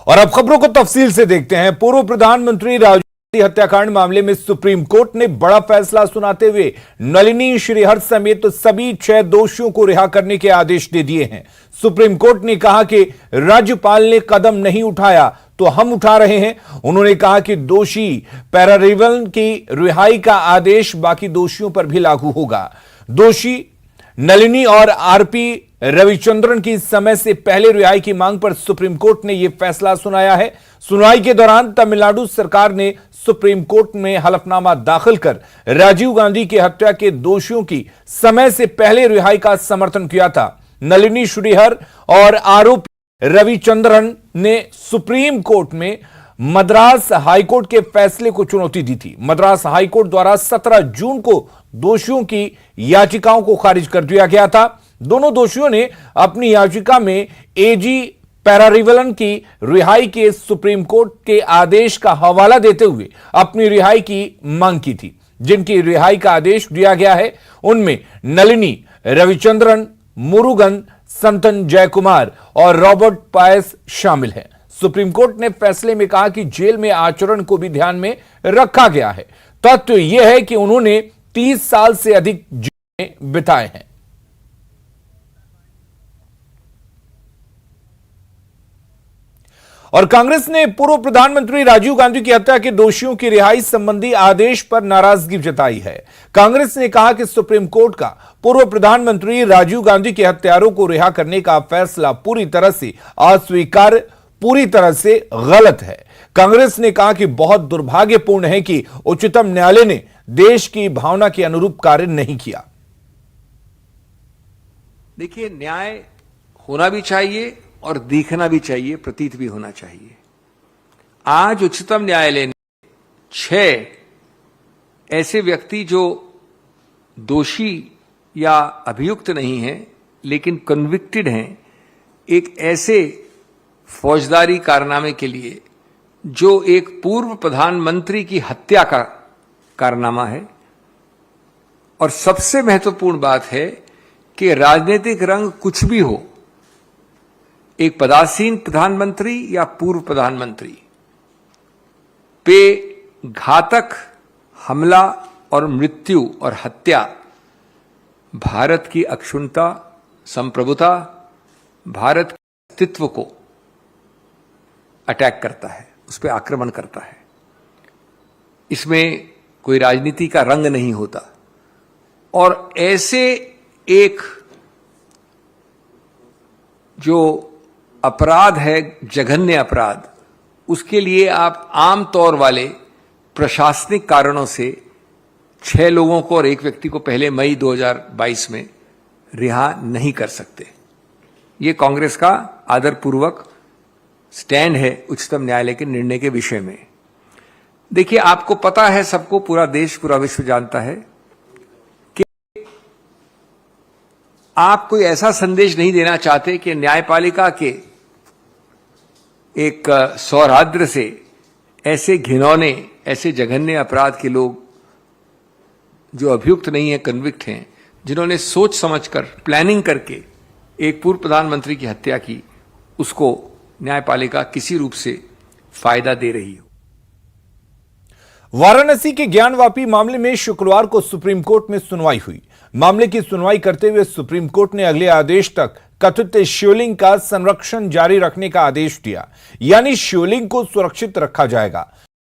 और अब खबरों को तफसील से देखते हैं। पूर्व प्रधानमंत्री राजीव गांधी हत्याकांड मामले में सुप्रीम कोर्ट ने बड़ा फैसला सुनाते हुए नलिनी श्रीहर समेत सभी 6 दोषियों को रिहा करने के आदेश दे दिए हैं। सुप्रीम कोर्ट ने कहा कि राज्यपाल ने कदम नहीं उठाया तो हम उठा रहे हैं। उन्होंने कहा कि दोषी पैरारिवल की रिहाई का आदेश बाकी दोषियों पर भी लागू होगा। दोषी नलिनी और आरपी रविचंद्रन की समय से पहले रिहाई की मांग पर सुप्रीम कोर्ट ने यह फैसला सुनाया है। सुनवाई के दौरान तमिलनाडु सरकार ने सुप्रीम कोर्ट में हलफनामा दाखिल कर राजीव गांधी की हत्या के दोषियों की समय से पहले रिहाई का समर्थन किया था। नलिनी श्रीहर और आरोपी रविचंद्रन ने सुप्रीम कोर्ट में मद्रास हाईकोर्ट के फैसले को चुनौती दी थी। मद्रास हाईकोर्ट द्वारा 17 जून को दोषियों की याचिकाओं को खारिज कर दिया गया था। दोनों दोषियों ने अपनी याचिका में एजी पैरारिवलन की रिहाई के सुप्रीम कोर्ट के आदेश का हवाला देते हुए अपनी रिहाई की मांग की थी। जिनकी रिहाई का आदेश दिया गया है उनमें नलिनी, रविचंद्रन, मुरुगन, संतन जयकुमार और रॉबर्ट पायस शामिल हैं। सुप्रीम कोर्ट ने फैसले में कहा कि जेल में आचरण को भी ध्यान में रखा गया है। तथ्य यह है कि उन्होंने 30 साल से अधिक जेल में बिताए हैं। और कांग्रेस ने पूर्व प्रधानमंत्री राजीव गांधी की हत्या के दोषियों की रिहाई संबंधी आदेश पर नाराजगी जताई है। कांग्रेस ने कहा कि सुप्रीम कोर्ट का पूर्व प्रधानमंत्री राजीव गांधी के हत्यारों को रिहा करने का फैसला पूरी तरह से अस्वीकार्य, पूरी तरह से गलत है। कांग्रेस ने कहा कि बहुत दुर्भाग्यपूर्ण है कि उच्चतम न्यायालय ने देश की भावना के अनुरूप कार्य नहीं किया। देखिए, न्याय होना भी चाहिए और दिखना भी चाहिए, प्रतीत भी होना चाहिए। आज उच्चतम न्यायालय ने 6 ऐसे व्यक्ति जो दोषी या अभियुक्त नहीं हैं लेकिन कन्विक्टेड हैं, एक ऐसे फौजदारी कारनामे के लिए जो एक पूर्व प्रधानमंत्री की हत्या का कारनामा है। और सबसे महत्वपूर्ण बात है कि राजनीतिक रंग कुछ भी हो, एक पदासीन प्रधानमंत्री या पूर्व प्रधानमंत्री पे घातक हमला और मृत्यु और हत्या भारत की अक्षुण्णता, संप्रभुता, भारत के अस्तित्व को अटैक करता है, उस पर आक्रमण करता है। इसमें कोई राजनीति का रंग नहीं होता। और ऐसे एक जो अपराध है, जघन्य अपराध, उसके लिए आप आमतौर वाले प्रशासनिक कारणों से 6 लोगों को और एक व्यक्ति को पहले मई 2022 में रिहा नहीं कर सकते। ये कांग्रेस का आदरपूर्वक स्टैंड है उच्चतम न्यायालय के निर्णय के विषय में। देखिए, आपको पता है, सबको, पूरा देश, पूरा विश्व जानता है कि आप कोई ऐसा संदेश नहीं देना चाहते कि न्यायपालिका के एक सौहार्द से ऐसे घिनौने, ऐसे जघन्य अपराध के लोग जो अभियुक्त नहीं है, कन्विक्ट हैं, जिन्होंने सोच समझकर, प्लानिंग करके एक पूर्व प्रधानमंत्री की हत्या की, उसको न्यायपालिका किसी रूप से फायदा दे रही हो। वाराणसी के ज्ञानवापी मामले में शुक्रवार को सुप्रीम कोर्ट में सुनवाई हुई। मामले की सुनवाई करते हुए सुप्रीम कोर्ट ने अगले आदेश तक कथित शिवलिंग का संरक्षण जारी रखने का आदेश दिया, यानी शिवलिंग को सुरक्षित रखा जाएगा।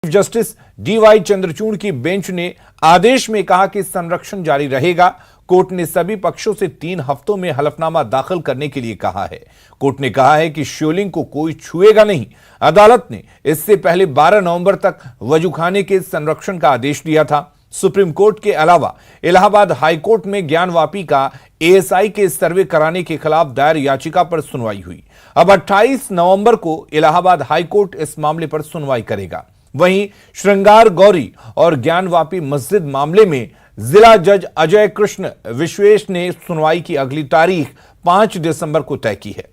चीफ जस्टिस डीवाई चंद्रचूड़ की बेंच ने आदेश में कहा कि संरक्षण जारी रहेगा। कोर्ट ने सभी पक्षों से 3 हफ्तों में हलफनामा दाखिल करने के लिए कहा है। कोर्ट ने कहा है कि शिवलिंग को कोई छुएगा नहीं। अदालत ने इससे पहले 12 नवंबर तक वजूखाने के संरक्षण का आदेश दिया था। सुप्रीम कोर्ट के अलावा इलाहाबाद हाईकोर्ट में ज्ञानवापी का एएसआई के सर्वे कराने के खिलाफ दायर याचिका पर सुनवाई हुई। अब 28 नवंबर को इलाहाबाद हाईकोर्ट इस मामले पर सुनवाई करेगा। वहीं श्रृंगार गौरी और ज्ञानवापी मस्जिद मामले में जिला जज अजय कृष्ण विश्वेश ने सुनवाई की अगली तारीख 5 दिसंबर को तय की है।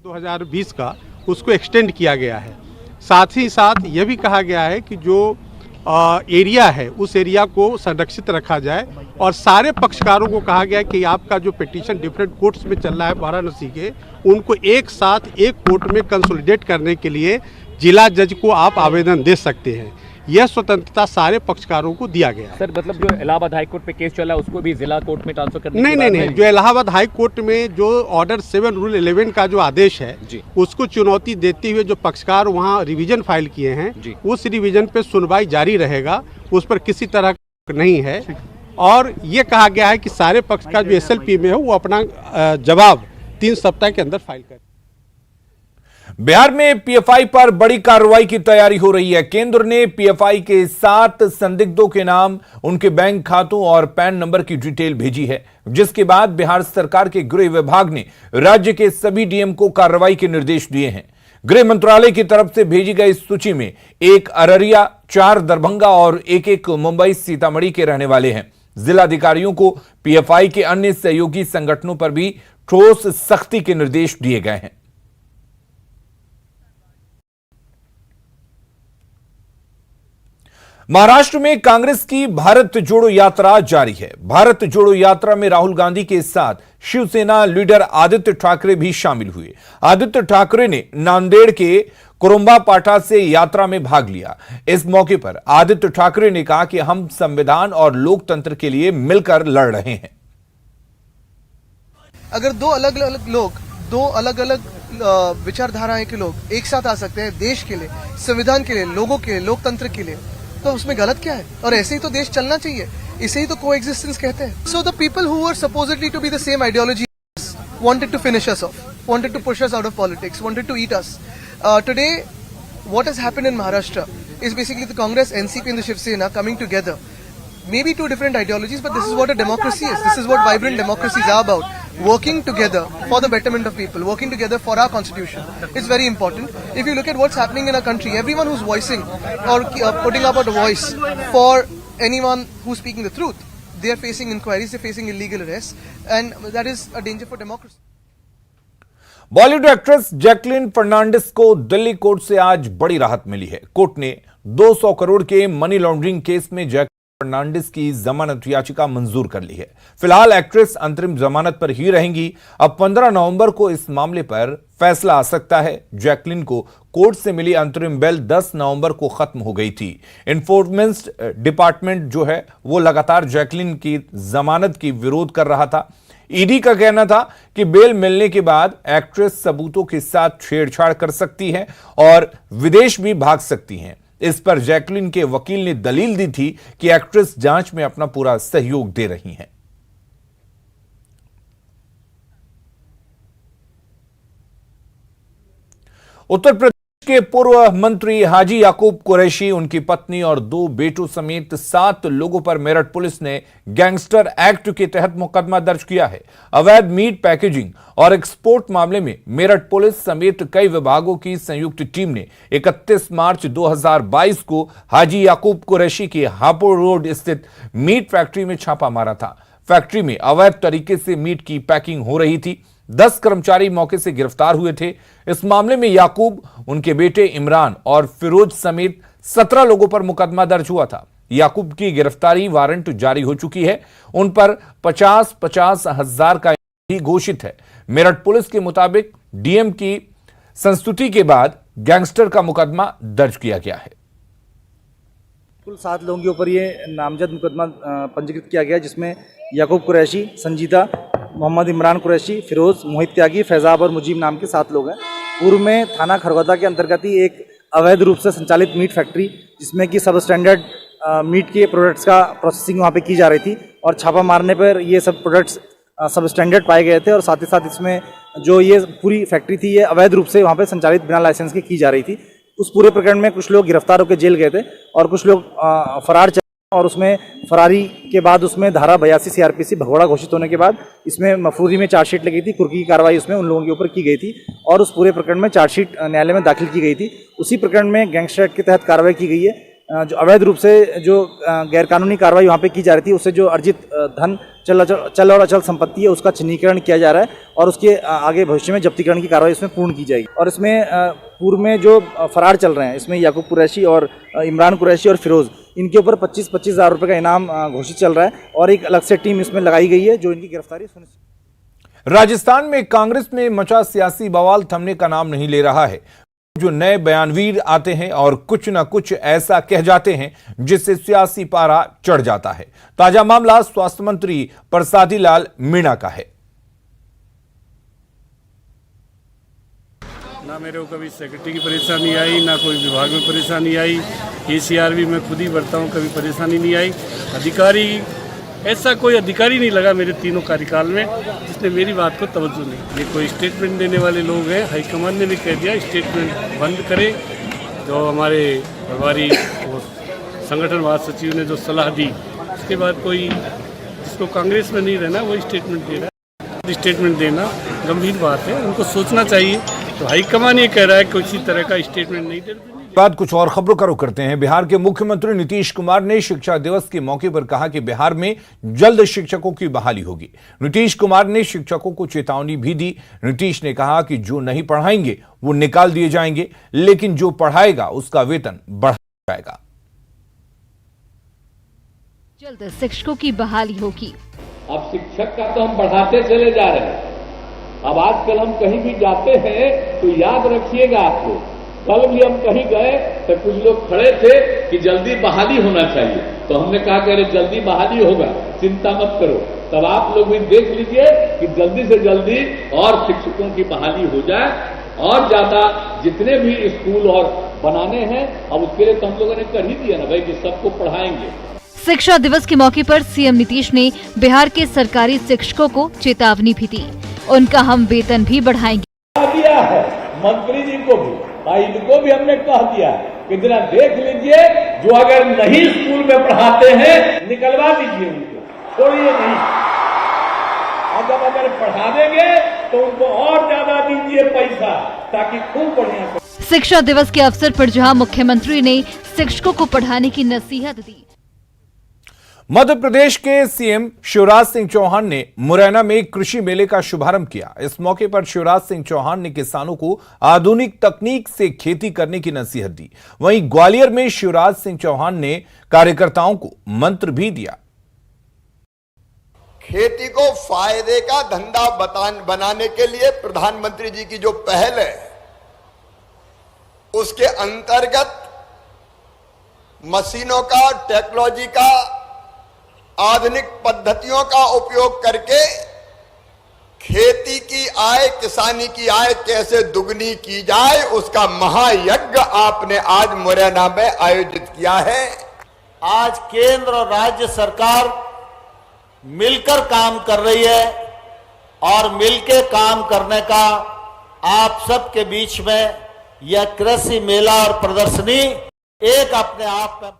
2020 का उसको एक्सटेंड किया गया है। साथ ही साथ यह भी कहा गया है कि जो एरिया है उस एरिया को संरक्षित रखा जाए और सारे पक्षकारों को कहा गया कि आपका जो पिटीशन डिफरेंट कोर्ट्स में चल रहा है वाराणसी के, उनको एक साथ एक कोर्ट में कंसोलिडेट करने के लिए जिला जज को आप आवेदन दे सकते हैं। यह स्वतंत्रता सारे पक्षकारों को दिया गया है। सर मतलब जो इलाहाबाद हाई कोर्ट पे केस चला है उसको भी जिला कोर्ट में ट्रांसफर करने नहीं, जो इलाहाबाद हाई कोर्ट में जो ऑर्डर 7 रूल 11 का जो आदेश है उसको चुनौती देते हुए जो पक्षकार वहां रिवीजन फाइल किए हैं उस रिवीजन पे सुनवाई जारी रहेगा, उस पर किसी तरह नहीं है। और ये कहा गया है कि सारे पक्षकार जो SLP में हो वो अपना जवाब 3 सप्ताह के अंदर फाइल करें। बिहार में पीएफआई पर बड़ी कार्रवाई की तैयारी हो रही है। केंद्र ने पीएफआई के 7 संदिग्धों के नाम, उनके बैंक खातों और पैन नंबर की डिटेल भेजी है, जिसके बाद बिहार सरकार के गृह विभाग ने राज्य के सभी डीएम को कार्रवाई के निर्देश दिए हैं। गृह मंत्रालय की तरफ से भेजी गई सूची में 1 अररिया, 4 दरभंगा और 1 मुंबई सीतामढ़ी के रहने वाले हैं। जिलाधिकारियों को पीएफआई के अन्य सहयोगी संगठनों पर भी ठोस सख्ती के निर्देश दिए गए हैं। महाराष्ट्र में कांग्रेस की भारत जोड़ो यात्रा जारी है। भारत जोड़ो यात्रा में राहुल गांधी के साथ शिवसेना लीडर आदित्य ठाकरे भी शामिल हुए। आदित्य ठाकरे ने नांदेड़ के कुरुंबा पाटा से यात्रा में भाग लिया। इस मौके पर आदित्य ठाकरे ने कहा कि हम संविधान और लोकतंत्र के लिए मिलकर लड़ रहे हैं। अगर दो अलग अलग लोग, दो अलग अलग विचारधाराएं के लोग एक साथ आ सकते हैं देश के लिए, संविधान के लिए, लोगों के लिए, लोकतंत्र के लिए, तो उसमें गलत क्या है? और ऐसे ही तो देश चलना चाहिए, इसे ही तो कोएग्जिस्टेंस कहते हैं। So the people who were supposedly to be the same ideology wanted to finish us off, wanted to push us out of politics, wanted to eat us. Today, what has happened in Maharashtra is basically the Congress, NCP and the Shiv Sena coming together. Maybe 2 different ideologies, but this is what a democracy is. This is what vibrant democracies are about. Working together for the betterment of people, working together for our constitution. It's very important. If you look at what's happening in our country, everyone who's voicing or putting up a voice for anyone who's speaking the truth, they are facing inquiries, they're facing illegal arrests, and that is a danger for democracy. Bollywood actress Jacqueline Fernandez को Delhi court से आज बड़ी राहत मिली है। Court ने 200 करोड़ के money laundering case में Jacqueline Fernandes की जमानत याचिका मंजूर कर ली है। फिलहाल एक्ट्रेस अंतरिम जमानत पर ही रहेंगी। अब 15 नवंबर को इस मामले पर फैसला आ सकता है। जैकलीन को कोर्ट से मिली अंतरिम बेल 10 नवंबर को खत्म हो गई थी। एनफोर्समेंट डिपार्टमेंट जो है वो लगातार जैकलीन की जमानत की विरोध कर रहा था। ईडी का कहना था कि बेल मिलने के बाद एक्ट्रेस सबूतों के साथ छेड़छाड़ कर सकती है और विदेश भी भाग सकती हैं। इस पर जैकलीन के वकील ने दलील दी थी कि एक्ट्रेस जांच में अपना पूरा सहयोग दे रही हैं। उत्तर प्रदेश के पूर्व मंत्री हाजी याकूब कुरैशी, उनकी पत्नी और 2 बेटों समेत 7 लोगों पर मेरठ पुलिस ने गैंगस्टर एक्ट के तहत मुकदमा दर्ज किया है। अवैध मीट पैकेजिंग और एक्सपोर्ट मामले में मेरठ पुलिस समेत कई विभागों की संयुक्त टीम ने 31 मार्च 2022 को हाजी याकूब कुरैशी के हापुड़ रोड स्थित मीट फैक्ट्री में छापा मारा था। फैक्ट्री में अवैध तरीके से मीट की पैकिंग हो रही थी। 10 कर्मचारी मौके से गिरफ्तार हुए थे। इस मामले में याकूब, उनके बेटे इमरान और फिरोज समेत 17 लोगों पर मुकदमा दर्ज हुआ था। याकूब की गिरफ्तारी वारंट जारी हो चुकी है। उन पर 50-50 हजार का भी घोषित है। मेरठ पुलिस के मुताबिक डीएम की संस्तुति के बाद गैंगस्टर का मुकदमा दर्ज किया गया है। कुल 7 लोगों के ऊपर ये नामजद मुकदमा पंजीकृत किया गया, जिसमें याकूब कुरैशी, संजीदा, मोहम्मद इमरान कुरैशी, फिरोज, मोहित त्यागी, फैजाब और मुजीब नाम के 7 लोग हैं। पूर्व में थाना खरगोदा के अंतर्गत ही एक अवैध रूप से संचालित मीट फैक्ट्री, जिसमें कि सब स्टैंडर्ड मीट के प्रोडक्ट्स का प्रोसेसिंग वहाँ पे की जा रही थी, और छापा मारने पर ये सब प्रोडक्ट्स सब स्टैंडर्ड पाए गए थे। और साथ ही साथ इसमें जो ये पूरी फैक्ट्री थी ये अवैध रूप से वहाँ पे संचालित बिना लाइसेंस के की जा रही थी। उस पूरे प्रकरण में कुछ लोग गिरफ्तार होकर जेल गए थे और कुछ लोग फरार चले, और उसमें फरारी के बाद उसमें धारा 82 सीआरपीसी भगोड़ा घोषित होने के बाद इसमें मफरूजी में चार्जशीट लगी थी। कुर्की की कार्रवाई उसमें उन लोगों के ऊपर की गई थी और उस पूरे प्रकरण में चार्जशीट न्यायालय में दाखिल की गई थी। उसी प्रकरण में गैंगस्टर एक्ट के तहत कार्रवाई की गई है। जो अवैध रूप से जो गैरकानूनी कार्रवाई वहाँ पे की जा रही थी, उससे जो अर्जित धन, चल और अचल संपत्ति है, उसका चिन्हीकरण किया जा रहा है और उसके आगे भविष्य में जब्तीकरण की कार्रवाई इसमें पूर्ण की जाएगी। और इसमें पूर्व में जो फरार चल रहे हैं, इसमें याकूब कुरैशी और इमरान कुरैशी और फिरोज, इनके ऊपर 25-25 हज़ार रुपये का इनाम घोषित चल रहा है और एक अलग से टीम इसमें लगाई गई है जो इनकी गिरफ्तारी सुनिश्चित। राजस्थान में कांग्रेस में मचा सियासी बवाल थमने का नाम नहीं ले रहा है। जो नए बयानवीर आते हैं और कुछ न कुछ ऐसा कह जाते हैं जिससे सियासी पारा चढ़ जाता है। ताजा मामला स्वास्थ्य मंत्री प्रसादी लाल मीणा का है। ना मेरे को कभी सेक्रेटरी की परेशानी आई, ना कोई विभाग में परेशानी आई। ACR भी मैं खुद ही भरता हूँ, कभी परेशानी नहीं आई। अधिकारी, ऐसा कोई अधिकारी नहीं लगा मेरे तीनों कार्यकाल में जिसने मेरी बात को तवज्जो नहीं। ये कोई स्टेटमेंट देने वाले लोग हैं। हाईकमान ने भी कह दिया स्टेटमेंट बंद करें। जो हमारे प्रभारी संगठन महासचिव ने जो सलाह दी, उसके बाद कोई जिसको कांग्रेस में नहीं रहना वो स्टेटमेंट दे रहा है। स्टेटमेंट देना गंभीर बात है, उनको सोचना चाहिए। तो हाईकमान ये कह रहा है कि किसी तरह का स्टेटमेंट नहीं दे। बाद कुछ और खबरों का रुख करते हैं। बिहार के मुख्यमंत्री नीतीश कुमार ने शिक्षा दिवस के मौके पर कहा कि बिहार में जल्द शिक्षकों की बहाली होगी। नीतीश कुमार ने शिक्षकों को चेतावनी भी दी। नीतीश ने कहा कि जो नहीं पढ़ाएंगे वो निकाल दिए जाएंगे, लेकिन जो पढ़ाएगा उसका वेतन बढ़ाया जाएगा। जल्द शिक्षकों की बहाली होगी। अब शिक्षक का तो हम बढ़ाते चले जा रहे हैं। अब आजकल हम कहीं भी जाते हैं तो याद रखिएगा आप लोग, कल भी हम कहीं गए तो कुछ लोग खड़े थे कि जल्दी बहाली होना चाहिए, तो हमने कहा कि अरे जल्दी बहाली होगा, चिंता मत करो। तब आप लोग भी देख लीजिए कि जल्दी से जल्दी और शिक्षकों की बहाली हो जाए और ज्यादा जितने भी स्कूल और बनाने हैं, अब उसके लिए तो हम लोगों ने कर ही दिया ना भाई कि सबको पढ़ाएंगे। शिक्षा दिवस के मौके पर सीएम नीतीश ने बिहार के सरकारी शिक्षकों को चेतावनी भी दी। उनका हम वेतन भी बढ़ाएंगे दिया है मंत्री जी को भी, इनको भी हमने कह दिया कि जरा देख लीजिए, जो अगर नहीं स्कूल में पढ़ाते हैं निकलवा दीजिए, उनको छोड़िए नहीं। जब अगर पढ़ा देंगे तो उनको और ज्यादा दीजिए पैसा, ताकि खूब बढ़िया। शिक्षा दिवस के अवसर पर जहां मुख्यमंत्री ने शिक्षकों को पढ़ाने की नसीहत दी, मध्य प्रदेश के सीएम शिवराज सिंह चौहान ने मुरैना में कृषि मेले का शुभारंभ किया। इस मौके पर शिवराज सिंह चौहान ने किसानों को आधुनिक तकनीक से खेती करने की नसीहत दी। वहीं ग्वालियर में शिवराज सिंह चौहान ने कार्यकर्ताओं को मंत्र भी दिया। खेती को फायदे का धंधा बनाने के लिए प्रधानमंत्री जी की जो पहल है, उसके अंतर्गत मशीनों का, टेक्नोलॉजी का, आधुनिक पद्धतियों का उपयोग करके खेती की आय, किसानी की आय कैसे दुगनी की जाए, उसका महायज्ञ आपने आज मुरैना में आयोजित किया है। आज केंद्र और राज्य सरकार मिलकर काम कर रही है और मिलकर काम करने का आप सबके बीच में यह कृषि मेला और प्रदर्शनी एक अपने आप में।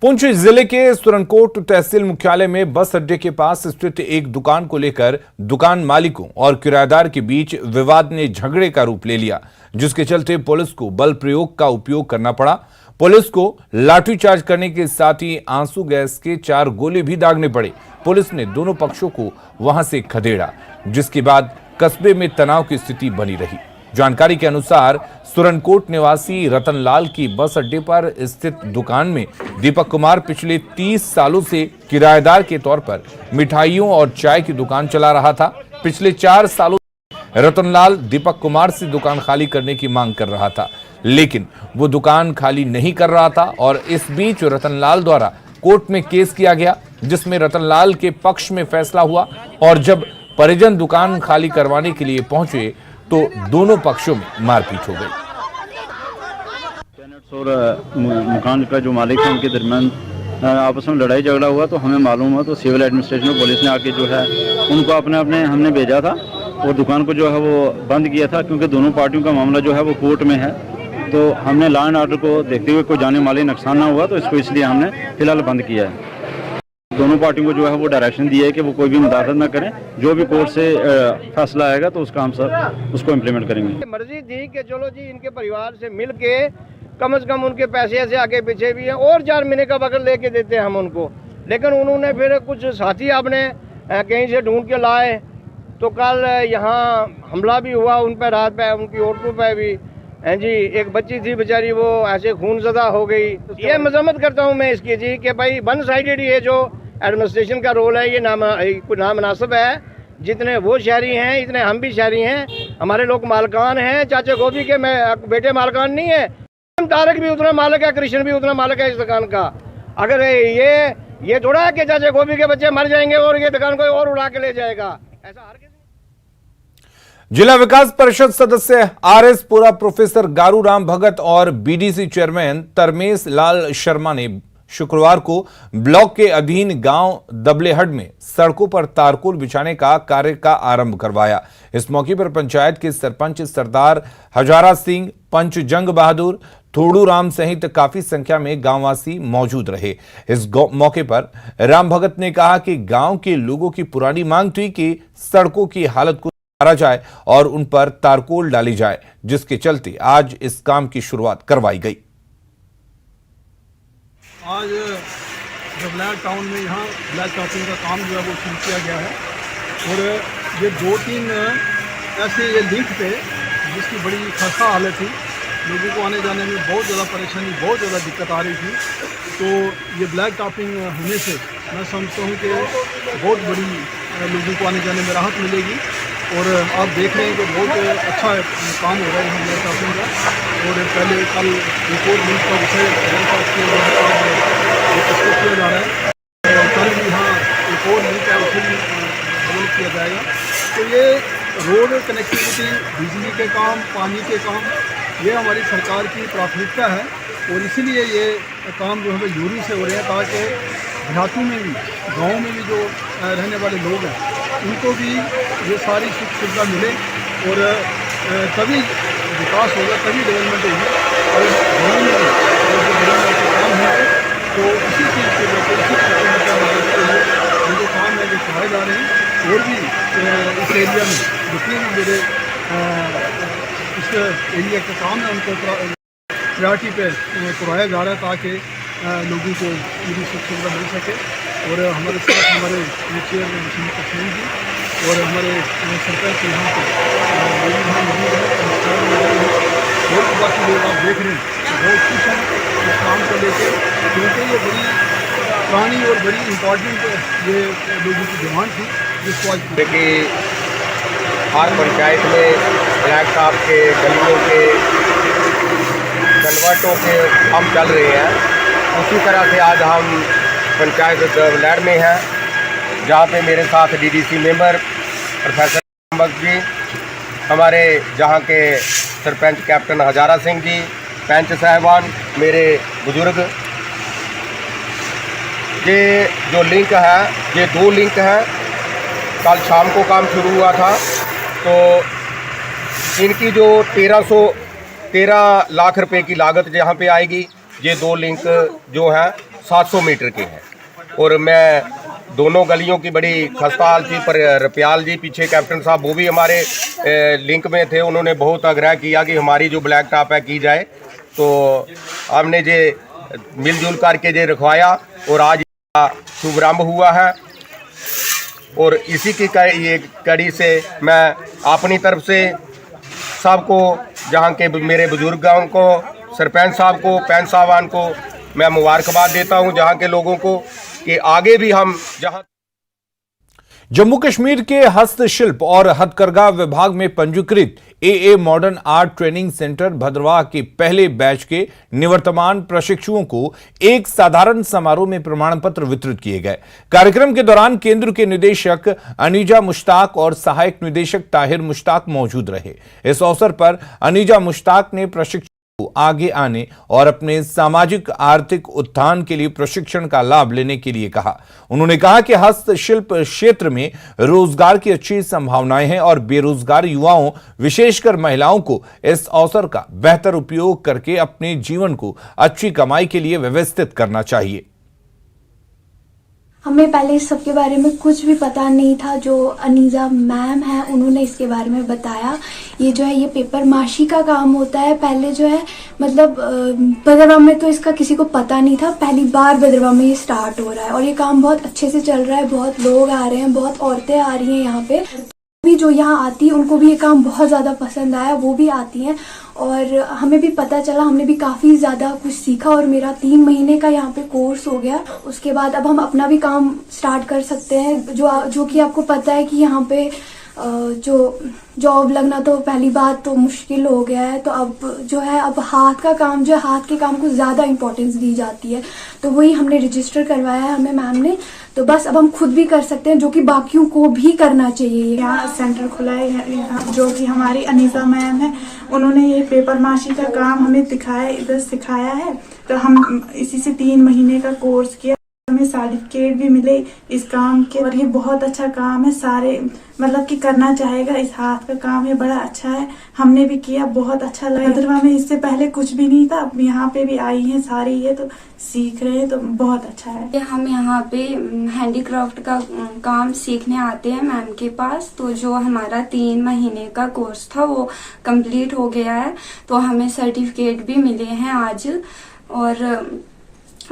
पुंछ जिले के सुरनकोट तहसील मुख्यालय में बस अड्डे के पास स्थित एक दुकान को लेकर दुकान मालिकों और किराएदार के बीच विवाद ने झगड़े का रूप ले लिया, जिसके चलते पुलिस को बल प्रयोग का उपयोग करना पड़ा। पुलिस को लाठीचार्ज करने के साथ ही आंसू गैस के 4 गोले भी दागने पड़े। पुलिस ने दोनों पक्षों को वहां से खदेड़ा, जिसके बाद कस्बे में तनाव की स्थिति बनी रही। जानकारी के अनुसार सुरनकोट निवासी रतनलाल की बस अड्डे पर स्थित दुकान में दीपक कुमार पिछले 30 सालों से किराएदार के तौर पर मिठाइयों और चाय की दुकान चला रहा था। पिछले 4 सालों से रतनलाल दीपक कुमार से दुकान खाली करने की मांग कर रहा था, लेकिन वो दुकान खाली नहीं कर रहा था और इस बीच रतनलाल द्वारा कोर्ट में केस किया गया, जिसमें रतनलाल के पक्ष में फैसला हुआ और जब परिजन दुकान खाली करवाने के लिए पहुंचे तो दोनों पक्षों में मारपीट हो गई। और मकान का जो मालिक है उनके दरमियान आपस में लड़ाई झगड़ा हुआ, तो हमें मालूम हुआ तो सिविल एडमिनिस्ट्रेशन और पुलिस ने आके जो है उनको अपने हमने भेजा था और दुकान को जो है वो बंद किया था, क्योंकि दोनों पार्टियों का मामला जो है वो कोर्ट में है। तो हमने लॉ एंड ऑर्डर को देखते हुए कोई जाने माली नुकसान ना हुआ, तो इसको इसलिए हमने फिलहाल बंद किया है। दोनों पार्टियों को जो है वो डायरेक्शन दिया है कि वो कोई भी मुदाखलत ना करें, जो भी कोर्ट से फैसला आएगा तो उसका हम सब उसको इम्प्लीमेंट करेंगे। मर्जी थी कि चलो जी इनके परिवार से मिल के कम से कम उनके पैसे ऐसे आगे पीछे भी हैं और 4 महीने का वक्त लेके देते हैं हम उनको, लेकिन उन्होंने फिर कुछ साथी आपने कहीं से ढूंढ के लाए, तो कल यहाँ हमला भी हुआ उन पर, रात पे उनकी औरतों पर भी हैं जी, एक बच्ची थी बेचारी वो ऐसे खूनज़दा हो गई। ये मजम्मत करता हूँ मैं इसकी जी कि भाई वन साइडेड ये जो एडमिनिस्ट्रेशन का रोल है ये नामुनासिब है। जितने वो शहरी हैं इतने हम भी शहरी हैं। हमारे लोग मालकान हैं, चाचा गोभी के बेटे मालकान नहीं है। तारक भी उतना मालिक है, कृष्ण भी उतना मालिक है इस दुकान का। अगर ये थोड़ा है कि चाचा गोभी के बच्चे मर जाएंगे और ये दुकान कोई और उड़ा के ले जाएगा, ऐसा हर किसी। जिला विकास परिषद सदस्य आरएस पुरा प्रोफेसर गारू राम भगत और बीडीसी चेयरमैन तरमेश लाल शर्मा ने शुक्रवार को ब्लॉक के अधीन गांव दबलेहट में सड़कों पर तारकोल बिछाने का कार्य का आरंभ करवाया। इस मौके पर पंचायत के सरपंच सरदार हजारा सिंह, पंच जंग बहादुर, थोड़ू राम सहित काफी संख्या में गांववासी मौजूद रहे। इस मौके पर राम भगत ने कहा कि गांव के लोगों की पुरानी मांग थी कि सड़कों की हालत को सुधारा जाए और उन पर तारकोल डाली जाए, जिसके चलते आज इस काम की शुरुआत करवाई गई। आज दबलेहट टाउन में यहाँ ब्लैक टॉपिंग का काम जो है वो शुरू किया गया है और ये 2-3 ऐसे ये लिंक पे जिसकी बड़ी खस्ता हालत थी, लोगों को आने जाने में बहुत ज़्यादा परेशानी, बहुत ज़्यादा दिक्कत आ रही थी। तो ये ब्लैक टॉपिंग होने से मैं समझता हूँ कि बहुत बड़ी लोगों को आने जाने में राहत मिलेगी और आप देख रहे हैं कि बहुत अच्छा काम हो रहा है यहाँ ब्लैक टॉपिंग का। और पहले कल एक और लिंक का विषय इसको किया जा रहा है और कल भी यहाँ एक और लिंक है उसे भी डेवलप किया जाएगा। तो ये रोड कनेक्टिविटी, बिजली के काम, पानी के काम, ये हमारी सरकार की प्राथमिकता है और इसीलिए ये काम जो है यूरी से हो रहे हैं ताकि देहातों में भी, गाँव में भी जो रहने वाले लोग हैं उनको भी ये सारी सुख सुविधा मिले और तभी विकास होगा, तभी डेवलपमेंट होगी। और गाँव में भी जो डेवलपमेंट के काम होंगे तो इसी चीज़ के लिए जो काम है जो चलाए जा रहे हैं और भी इस एरिया में जितने भी मेरे इस एरिया के काम है उनको प्रायोरिटी पे करवाया जा रहा है ताकि लोगों को पूरी सुख सुविधा मिल सके। और हमारे साथ हमारे चेयरमैन कश्मीर जी और हमारे सरपंच यहाँ पर और बाकी लोग आप देख रहे हैं बहुत खुश हैं इस काम को लेकर, क्योंकि ये बड़ी पुरानी और बड़ी इम्पोर्टेंट ये लोगों की डिमांड थी जिसको आज देखिए हर पंचायत में ब्लैक टॉप के गलियों के कन्वर्टों के काम चल रहे हैं। उसी तरह से आज हम पंचायत दबलेहट में हैं जहाँ पे मेरे साथ DDC member professor Bhagat ji, हमारे जहाँ के सरपंच कैप्टन हजारा सिंह जी, पंच साहबान, मेरे बुजुर्ग। ये जो लिंक है ये 2 लिंक हैं। कल शाम को काम शुरू हुआ था तो इनकी जो 13 लाख रुपए की लागत जहाँ पे आएगी, ये 2 लिंक जो हैं 700 मीटर के हैं। और मैं दोनों गलियों की बड़ी खस्ता हाल थी, पर रपियाल जी पीछे कैप्टन साहब वो भी हमारे लिंक में थे, उन्होंने बहुत आग्रह किया कि हमारी जो ब्लैक टॉप है की जाए। तो हमने जे मिलजुल करके जे रखवाया और आज शुभारंभ हुआ है। और इसी की ये कड़ी से मैं अपनी तरफ से सबको, जहाँ के मेरे बुजुर्गों को, सरपंच साहब को, पंच साहबान को मैं मुबारकबाद देता हूँ, जहाँ के लोगों को, कि आगे भी हम जहाँ। जम्मू कश्मीर के हस्तशिल्प और हथकरघा विभाग में पंजीकृत AA modern art training centre Bhaderwah के पहले बैच के निवर्तमान प्रशिक्षुओं को एक साधारण समारोह में प्रमाण पत्र वितरित किए गए। कार्यक्रम के दौरान केंद्र के निदेशक अनीजा मुश्ताक और सहायक निदेशक ताहिर मुश्ताक मौजूद रहे। इस अवसर पर अनीजा मुश्ताक ने प्रशिक्षु को आगे आने और अपने सामाजिक आर्थिक उत्थान के लिए प्रशिक्षण का लाभ लेने के लिए कहा। उन्होंने कहा कि हस्तशिल्प क्षेत्र में रोजगार की अच्छी संभावनाएं हैं और बेरोजगार युवाओं, विशेषकर महिलाओं को इस अवसर का बेहतर उपयोग करके अपने जीवन को अच्छी कमाई के लिए व्यवस्थित करना चाहिए। हमें पहले इस सब के बारे में कुछ भी पता नहीं था। जो अनीजा मैम है उन्होंने इसके बारे में बताया। ये जो है ये पेपर माशी का काम होता है। पहले जो है मतलब भद्रवाह में तो इसका किसी को पता नहीं था, पहली बार भद्रवाह में ये स्टार्ट हो रहा है और ये काम बहुत अच्छे से चल रहा है। बहुत लोग आ रहे हैं, बहुत औरतें आ रही हैं यहाँ पे। भी जो यहाँ आती है उनको भी ये काम बहुत ज़्यादा पसंद आया, वो भी आती हैं और हमें भी पता चला, हमने भी काफ़ी ज़्यादा कुछ सीखा और मेरा 3 महीने का यहाँ पे कोर्स हो गया। उसके बाद अब हम अपना भी काम स्टार्ट कर सकते हैं, जो कि आपको पता है कि यहाँ पे जो जॉब लगना तो पहली बात तो मुश्किल हो गया है, तो अब जो है अब हाथ का काम जो है, हाथ के काम को ज़्यादा इम्पोर्टेंस दी जाती है, तो वही हमने रजिस्टर करवाया है हमें मैम ने, तो बस अब हम खुद भी कर सकते हैं, जो कि बाकियों को भी करना चाहिए। यहाँ सेंटर खुला है, जो कि हमारी अनीसा मैम है, उन्होंने ये पेपर माशी का काम हमें इधर सिखाया है, तो हम इसी से 3 महीने का कोर्स किया, हमें सर्टिफिकेट भी मिले इस काम के, और ये बहुत अच्छा काम है, सारे मतलब कि करना चाहेगा, इस हाथ का काम है, बड़ा अच्छा है, हमने भी किया, बहुत अच्छा लगा। भद्रवा में इससे पहले कुछ भी नहीं था, अब यहाँ पे भी आई हैं सारी, ये तो सीख रहे हैं, तो बहुत अच्छा है। हम यहाँ पे हैंडीक्राफ्ट का काम सीखने आते हैं मैम के पास, तो जो हमारा 3 महीने का कोर्स था वो कंप्लीट हो गया है, तो हमें सर्टिफिकेट भी मिले हैं आज। और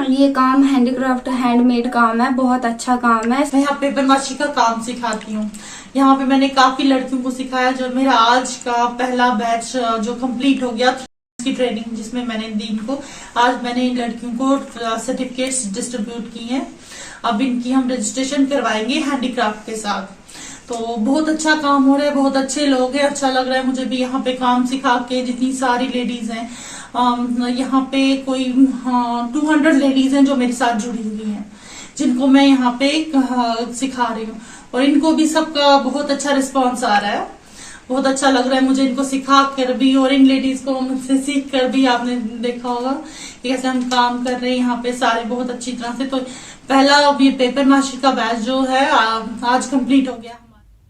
ये काम हैंडीक्राफ्ट हैंडमेड काम है, बहुत अच्छा काम है। मैं यहाँ पेपर माशी का काम सिखाती हूँ। यहाँ पे मैंने काफी लड़कियों को सिखाया, जो मेरा आज का पहला बैच जो कंप्लीट हो गया की ट्रेनिंग जिसमें मैंने दी इनको, आज मैंने इन लड़कियों को सर्टिफिकेट्स डिस्ट्रीब्यूट की हैं। अब इनकी हम रजिस्ट्रेशन करवाएंगे हैंडीक्राफ्ट के साथ। तो बहुत अच्छा काम हो रहा है, बहुत अच्छे लोग हैं, अच्छा लग रहा है मुझे भी यहाँ पे काम सिखा के। जितनी सारी लेडीज हैं यहाँ पे कोई 200 लेडीज हैं जो मेरे साथ जुड़ी हुई हैं, जिनको मैं यहाँ पे सिखा रही हूँ, और इनको भी सबका बहुत अच्छा रिस्पांस आ रहा है, बहुत अच्छा लग रहा है मुझे इनको सिखा कर भी, और इन लेडीज को मुझसे सीख कर भी। आपने देखा होगा कि कैसे हम काम कर रहे हैं यहाँ पे सारे बहुत अच्छी तरह से। तो पहला ये पेपर माशी का बैच जो है आज कंप्लीट हो गया।